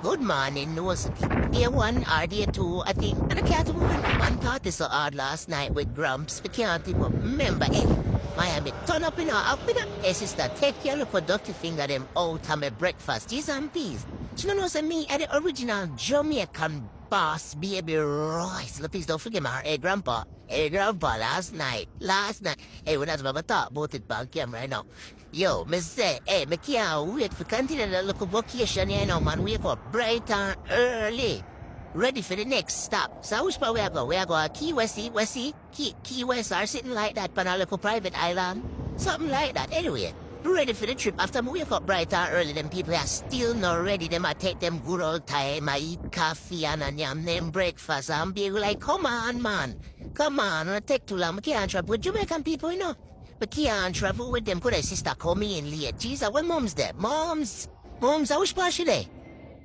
good morning, was day one or day two, I think. And I can't remember. Man thought this so hard last night with Grumps. We can't even remember it. Miami turn up in her up in her. Hey sister, take your reproductive finger them out of my breakfast. Cheese and peas. You know say me at the original Jamaican boss baby Royce. Please don't forget my hey grandpa. Hey grandpa last night. Hey, when I was about to talk about it back camera right now. Yo, me say, hey, me can't wait for continue the local vacation, you know, man. Wake up bright and early. Ready for the next stop. So which part we are going? We are going Key West, Key West are sitting like that on a little private island. Something like that. Anyway, ready for the trip. After me wake up bright and early, them people are still not ready. Them I take them good old time. I eat coffee and a yam them breakfast and be like, come on, man. Come on, I take too long. I can't travel with Jamaican people, you know. But can't travel with them. Could I sister call me in late? Jesus, when mom's there? Moms, I wish part she there.